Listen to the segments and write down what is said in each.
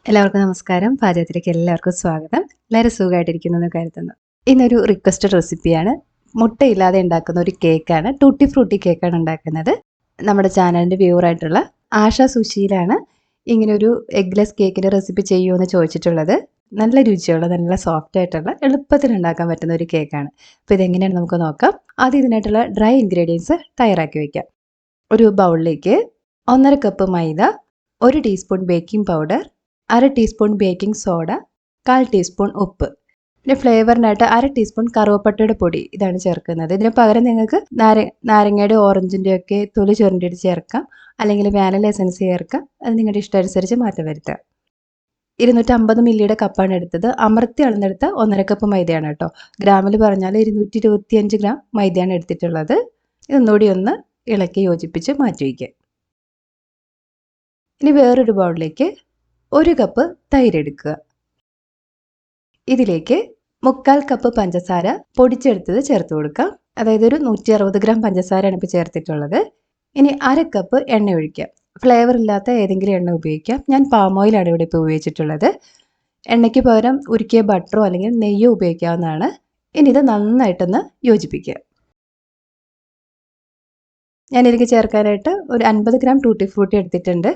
എല്ലാവർക്കും നമസ്കാരം. പാചകത്തിലേക്ക് എല്ലാവർക്കും സ്വാഗതം. എല്ലാവരും സുഖമായിട്ടിരിക്കുന്നെന്ന് കരുതുന്നു. ഇന്നൊരു റിക്വസ്റ്റഡ് റെസിപ്പിയാണ്. മുട്ടയില്ലാതെ ഉണ്ടാക്കുന്ന ഒരു കേക്കാണ്. ടൂട്ടി ഫ്രൂട്ടി കേക്കാണ് ഉണ്ടാക്കുന്നത്. നമ്മുടെ ചാനലിൻ്റെ വ്യൂവറായിട്ടുള്ള ആശ സുശീലാണ് ഇങ്ങനൊരു എഗ്ലെസ് കേക്കിൻ്റെ റെസിപ്പി ചെയ്യുമെന്ന് ചോദിച്ചിട്ടുള്ളത്. നല്ല രുചിയുള്ള, നല്ല സോഫ്റ്റ് ആയിട്ടുള്ള, എളുപ്പത്തിൽ ഉണ്ടാക്കാൻ പറ്റുന്ന ഒരു കേക്കാണ്. അപ്പോൾ ഇതെങ്ങനെയാണ് നമുക്ക് നോക്കാം. ആദ്യം ഇതിനായിട്ടുള്ള ഡ്രൈ ഇൻഗ്രീഡിയൻസ് തയ്യാറാക്കി വയ്ക്കാം. ഒരു ബൗളിലേക്ക് 1.5 കപ്പ് മൈദ, 1 teaspoon baking powder, 1/2 teaspoon baking soda, 1/4 teaspoon ഉപ്പ്, പിന്നെ ഫ്ലേവറിനായിട്ട് 1/2 ടീസ്പൂൺ കറുവപ്പട്ടയുടെ പൊടി ഇതാണ് ചേർക്കുന്നത്. ഇതിന് പകരം നിങ്ങൾക്ക് നാരങ്ങയുടെ ഓറഞ്ചിൻ്റെ ഒക്കെ തൊലി ചുരണ്ടിയിട്ട് ചേർക്കാം, അല്ലെങ്കിൽ വാനില എസൻസ് ചേർക്കാം. അത് നിങ്ങളുടെ ഇഷ്ടമനുസരിച്ച് മാറ്റം വരുത്താം. 250 മില്ലിയുടെ കപ്പാണ് എടുത്തത്. അമർത്തി അളന്നെടുത്ത 1.5 കപ്പ് മൈദയാണ് കേട്ടോ. ഗ്രാമിൽ പറഞ്ഞാൽ 225 ഗ്രാം മൈദയാണ് എടുത്തിട്ടുള്ളത്. ഇതൊന്നുകൂടി ഒന്ന് ഇളക്കി യോജിപ്പിച്ച് മാറ്റി വയ്ക്കുക. ഇനി വേറൊരു ബൗളിലേക്ക് 1 കപ്പ് തൈര് എടുക്കുക. ഇതിലേക്ക് 1/4 കപ്പ് പഞ്ചസാര പൊടിച്ചെടുത്തത് ചേർത്ത് കൊടുക്കാം. അതായത് ഒരു 160 ഗ്രാം പഞ്ചസാരയാണ് ഇപ്പോൾ ചേർത്തിട്ടുള്ളത്. ഇനി 1/2 കപ്പ് എണ്ണ ഒഴിക്കാം. ഫ്ലേവർ ഇല്ലാത്ത ഏതെങ്കിലും എണ്ണ ഉപയോഗിക്കാം. ഞാൻ പാം ഓയിലാണ് ഇവിടെ ഇപ്പോൾ ഉപയോഗിച്ചിട്ടുള്ളത്. എണ്ണയ്ക്ക് പകരം ഉരുക്കിയ ബട്ടറോ അല്ലെങ്കിൽ നെയ്യോ ഉപയോഗിക്കാവുന്നതാണ്. ഇനി ഇത് നന്നായിട്ടൊന്ന് യോജിപ്പിക്കുക. ഞാനിതിലേക്ക് ചേർക്കാനായിട്ട് ഒരു 50 ഗ്രാം ടൂട്ടി ഫ്രൂട്ടി എടുത്തിട്ടുണ്ട്.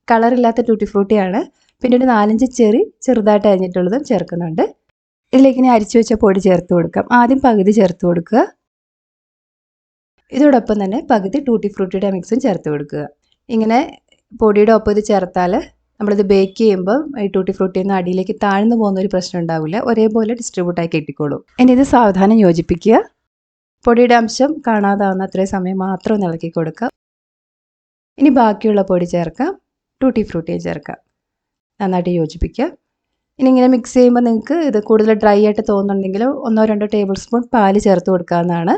കളറില്ലാത്ത ടൂട്ടി ഫ്രൂട്ടിയാണ്. പിന്നെ ഒരു 4-5 ചെറി ചെറുതായിട്ട് അരിഞ്ഞിട്ടുള്ളതും ചേർക്കുന്നുണ്ട്. ഇതിലേക്ക് ഇനി അരിച്ചു വെച്ച പൊടി ചേർത്ത് കൊടുക്കാം. ആദ്യം പകുതി ചേർത്ത് കൊടുക്കുക. ഇതോടൊപ്പം തന്നെ പകുതി ടൂട്ടി ഫ്രൂട്ടിയുടെ മിക്സും ചേർത്ത് കൊടുക്കുക. ഇങ്ങനെ പൊടിയുടെ ഒപ്പം ഇത് ചേർത്താൽ നമ്മളിത് ബേക്ക് ചെയ്യുമ്പോൾ ഈ ടൂട്ടി ഫ്രൂട്ടിയിൽ നിന്ന് അടിയിലേക്ക് താഴ്ന്നു പോകുന്ന ഒരു പ്രശ്നം ഉണ്ടാവില്ല. ഒരേപോലെ ഡിസ്ട്രിബ്യൂട്ടായി കിട്ടിക്കോളും. ഇനി ഇത് സാവധാനം യോജിപ്പിക്കുക. പൊടിയുടെ അംശം കാണാതാവുന്ന അത്രയും സമയം മാത്രം ഒന്ന് ഇളക്കി കൊടുക്കുക. ഇനി ബാക്കിയുള്ള പൊടി ചേർക്കാം. ടൂട്ടി ഫ്രൂട്ടിയും ചേർക്കാം. നന്നായിട്ട് യോജിപ്പിക്കുക. ഇനി ഇങ്ങനെ മിക്സ് ചെയ്യുമ്പോൾ നിങ്ങൾക്ക് ഇത് കൂടുതൽ ഡ്രൈ ആയിട്ട് തോന്നുന്നുണ്ടെങ്കിൽ 1-2 ടേബിൾ സ്പൂൺ പാല് ചേർത്ത് കൊടുക്കാവുന്നതാണ്.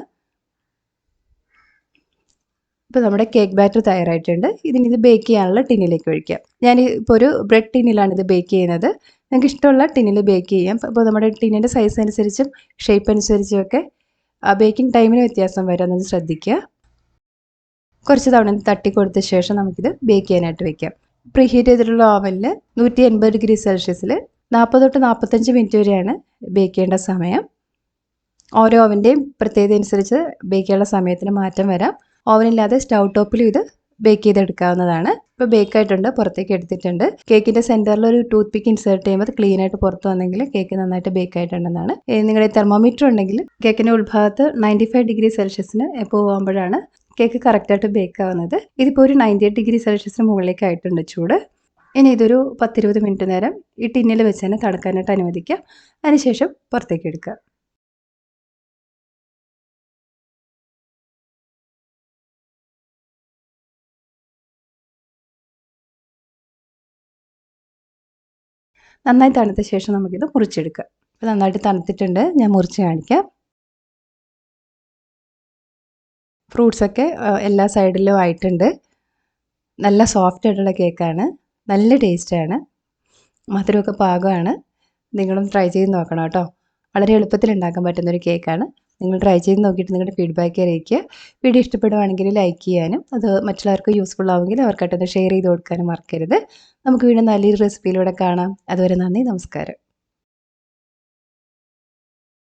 ഇപ്പോൾ നമ്മുടെ കേക്ക് ബാറ്റർ തയ്യാറായിട്ടുണ്ട്. ഇത് ബേക്ക് ചെയ്യാനുള്ള ടിന്നിലേക്ക് ഒഴിക്കാം. ഞാൻ ഇപ്പോൾ ഒരു ബ്രെഡ് ടിന്നിലാണ് ഇത് ബേക്ക് ചെയ്യുന്നത്. നിങ്ങൾക്ക് ഇഷ്ടമുള്ള ടിന്നിൽ ബേക്ക് ചെയ്യാം. അപ്പോൾ നമ്മുടെ ടിന്നിൻ്റെ സൈസ് അനുസരിച്ചും ഷേപ്പ് അനുസരിച്ചും ഒക്കെ ബേക്കിംഗ് ടൈമിന് വ്യത്യാസം വരാമെന്നത് ശ്രദ്ധിക്കുക. കുറച്ച് തവണ തട്ടി കൊടുത്ത ശേഷം നമുക്കിത് ബേക്ക് ചെയ്യാനായിട്ട് വയ്ക്കാം. പ്രീഹീറ്റ് ചെയ്തിട്ടുള്ള ഓവനിൽ 180 ഡിഗ്രി സെൽഷ്യസിൽ 40 തൊട്ട് 45 മിനിറ്റ് വരെയാണ് ബേക്ക് ചെയ്യേണ്ട സമയം. ഓരോ ഓവൻ്റെയും പ്രത്യേകത അനുസരിച്ച് ബേക്ക് ചെയ്യാനുള്ള സമയത്തിന് മാറ്റം വരാം. ഓവനില്ലാതെ സ്റ്റൗ ടോപ്പിലും ഇത് ബേക്ക് ചെയ്തെടുക്കാവുന്നതാണ്. ഇപ്പോൾ ബേക്കായിട്ടുണ്ട്, പുറത്തേക്ക് എടുത്തിട്ടുണ്ട്. കേക്കിൻ്റെ സെൻറ്ററിൽ ഒരു ടൂത്ത് പിക്ക് ഇൻസേർട്ട് ചെയ്യുമ്പോൾ അത് ക്ലീൻ ആയിട്ട് പുറത്ത് വന്നെങ്കിൽ കേക്ക് നന്നായിട്ട് ബേക്ക് ആയിട്ടുണ്ടെന്നാണ്. നിങ്ങളുടെ തെർമോമീറ്റർ ഉണ്ടെങ്കിൽ കേക്കിൻ്റെ ഉൾഭാഗത്ത് 95 ഡിഗ്രി സെൽഷ്യസിന് എപ്പോൾ പോകുമ്പോഴാണ് കേക്ക് കറക്റ്റായിട്ട് ബേക്ക് ആവുന്നത്. ഇതിപ്പോൾ ഒരു 98 ഡിഗ്രി സെൽഷ്യസിന് മുകളിലേക്ക് ആയിട്ടുണ്ട് ചൂട്. ഇനി ഇതൊരു 10-20 മിനിറ്റ് നേരം ഈ ടിന്നിൽ വെച്ച് തന്നെ തണുക്കാനായിട്ട് അനുവദിക്കാം. അതിനുശേഷം പുറത്തേക്ക് എടുക്കുക. നന്നായി തണുത്ത ശേഷം നമുക്കിത് മുറിച്ചെടുക്കാം. അപ്പോൾ നന്നായിട്ട് തണുത്തിട്ടുണ്ട്. ഞാൻ മുറിച്ച് കാണിക്കാം. ഫ്രൂട്ട്സൊക്കെ എല്ലാ സൈഡിലും ആയിട്ടുണ്ട്. നല്ല സോഫ്റ്റ് ആയിട്ടുള്ള കേക്കാണ്. നല്ല ടേസ്റ്റാണ്. മധുരമൊക്കെ പാകമാണ്. നിങ്ങളും ട്രൈ ചെയ്ത് നോക്കണം കേട്ടോ. വളരെ എളുപ്പത്തിൽ ഉണ്ടാക്കാൻ പറ്റുന്നൊരു കേക്കാണ്. നിങ്ങൾ ട്രൈ ചെയ്ത് നോക്കിയിട്ട് നിങ്ങളുടെ ഫീഡ്ബാക്ക് അറിയിക്കുക. വീഡിയോ ഇഷ്ടപ്പെടുവാണെങ്കിൽ ലൈക്ക് ചെയ്യാനും അത് മറ്റുള്ളവർക്ക് യൂസ്ഫുൾ ആവുമെങ്കിൽ അവർക്കായിട്ടൊന്ന് ഷെയർ ചെയ്ത് കൊടുക്കാനും മറക്കരുത്. നമുക്ക് വീണ്ടും നല്ലൊരു റെസിപ്പിയിലൂടെ കാണാം. അതുവരെ നന്ദി, നമസ്കാരം.